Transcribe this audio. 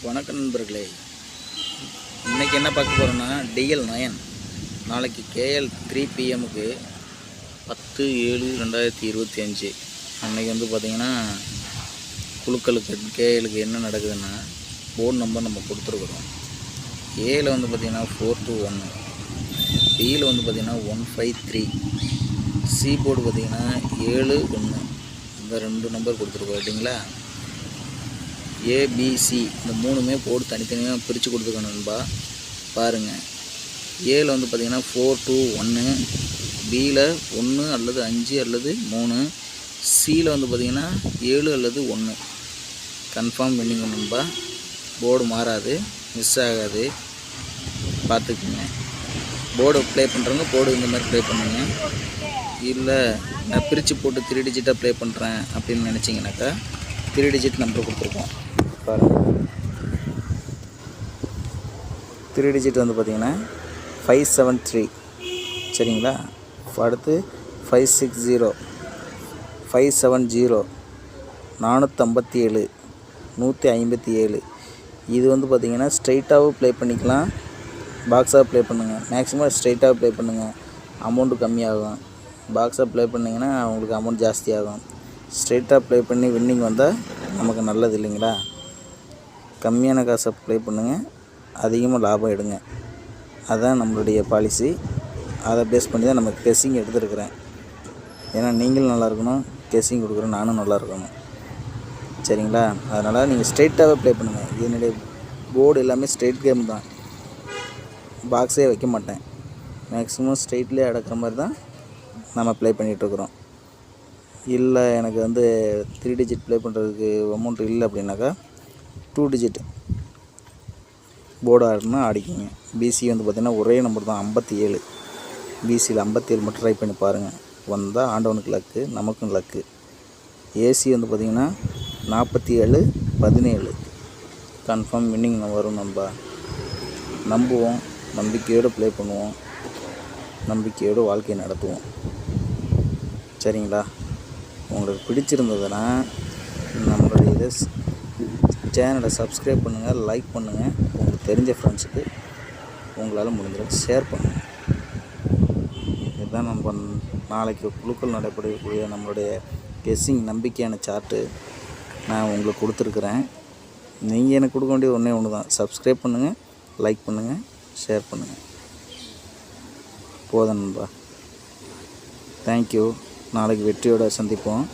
வணக்கம் நண்பர்களே. இன்றைக்கி என்ன பார்க்க போகிறோன்னா DL9 நாளைக்கு KL 3 PM-க்கு 10/7/2025 அன்றைக்கி வந்து பார்த்திங்கன்னா குழுக்களுக்கு KLக்கு என்ன நடக்குதுன்னா போர்டு நம்பர் நம்ம கொடுத்துருக்குறோம். ஏல வந்து பார்த்திங்கன்னா 421, பியில் வந்து பார்த்திங்கன்னா 153, சி போர்டு பார்த்திங்கன்னா 71. இந்த 2 நம்பர் கொடுத்துருக்கோம் இல்லைங்களா. ஏபிசி இந்த மூணுமே போர்டு தனித்தனியாக பிரித்து கொடுத்துக்கணும்பா. பாருங்கள், ஏல வந்து பார்த்திங்கன்னா 421, பியில் 1 அல்லது 5 அல்லது 3, சியில் வந்து பார்த்திங்கன்னா 7 அல்லது 1 கன்ஃபார்ம் பண்ணிக்கணும்பா. போர்டு மாறாது, மிஸ் ஆகாது, பார்த்துக்குங்க. போர்டு ப்ளே பண்ணுறவங்க போர்டு இந்த மாதிரி ப்ளே பண்ணுங்க. இல்லை நான் பிரித்து போட்டு 3 டிஜிட்டாக ப்ளே பண்ணுறேன் அப்படின்னு நினச்சிங்கனாக்கா 3 டிஜிட் நம்பர் கொடுத்துருக்கோம். பாருங்கள், 3 டிஜிட் வந்து பார்த்திங்கன்னா 573 சரிங்களா. அடுத்து 560, 570, 457, 157. இது வந்து பார்த்திங்கன்னா ஸ்ட்ரைட்டாகவும் ப்ளே பண்ணிக்கலாம், பாக்ஸாக ப்ளே பண்ணுங்கள். மேக்ஸிமம் ஸ்ட்ரைட்டாக ப்ளே பண்ணுங்கள், அமௌண்ட்டு கம்மியாகும். பாக்ஸாக ப்ளே பண்ணிங்கன்னா அவங்களுக்கு அமௌண்ட் ஜாஸ்தியாகும். ஸ்ட்ரைட்டாக ப்ளே பண்ணி வின்னிங் வந்தால் நமக்கு நல்லது இல்லைங்களா. கம்மியான காசை ப்ளே பண்ணுங்கள், அதிகமாக லாபம் எடுங்க. அதுதான் நம்மளுடைய பாலிசி. அதை பேஸ் பண்ணி தான் நம்ம கெஸ்ஸிங் எடுத்துருக்குறேன். ஏன்னா நீங்களும் நல்லா இருக்கணும், கெஸ்ஸிங் கொடுக்குறேன் நானும் நல்லா இருக்கணும் சரிங்களா. அதனால் நீங்கள் ஸ்ட்ரைட்டாகவே ப்ளே பண்ணுங்கள். என்னுடைய போர்டு எல்லாமே ஸ்ட்ரைட் கேம் தான், பாக்ஸே வைக்க மாட்டேன். மேக்ஸிமம் ஸ்ட்ரைட்லேயே அடக்கிற மாதிரி தான் நம்ம ப்ளே பண்ணிகிட்ருக்குறோம். இல்லை எனக்கு வந்து 3 டிஜிட் ப்ளே பண்ணுறதுக்கு அமௌண்ட் இல்லை அப்படின்னாக்கா 2 டிஜிட் போர்டு ஆடுனா ஆடிக்கிங்க. பிசி வந்து பார்த்திங்கன்னா ஒரே நம்பர் தான் 57. பிசியில் 57 மட்டும் ட்ரை பண்ணி பாருங்கள். வந்தால் ஆண்டவனுக்கு லக்கு, நமக்கும் லக்கு. ஏசி வந்து பார்த்திங்கன்னா 47/17 கன்ஃபார்ம் வின்னிங் வரும். நம்ம நம்புவோம், நம்பிக்கையோடு ப்ளே பண்ணுவோம், நம்பிக்கையோடு வாழ்க்கையை நடத்துவோம் சரிங்களா. உங்களுக்கு பிடிச்சிருந்ததுன்னா நம்மளுடைய இதை சேனலை சப்ஸ்கிரைப் பண்ணுங்கள், லைக் பண்ணுங்கள். உங்களுக்கு தெரிஞ்ச ஃப்ரெண்ட்ஸுக்கு உங்களால் முடிஞ்சளவுக்கு ஷேர் பண்ணுங்கள். இதுதான் நம்ம நாளைக்கு குழுக்கள் நடைபெறக்கூடிய நம்மளுடைய கெஸ்ஸிங் நம்பிக்கையான சார்ட்டு நான் உங்களுக்கு கொடுத்துருக்குறேன். நீங்கள் எனக்கு கொடுக்க வேண்டியது ஒன்று தான், சப்ஸ்கிரைப் பண்ணுங்கள், லைக் பண்ணுங்கள், ஷேர் பண்ணுங்கள். போதும் நண்பா. தேங்க்யூ. நாளைக்கு வெற்றியோடு சந்திப்போம்.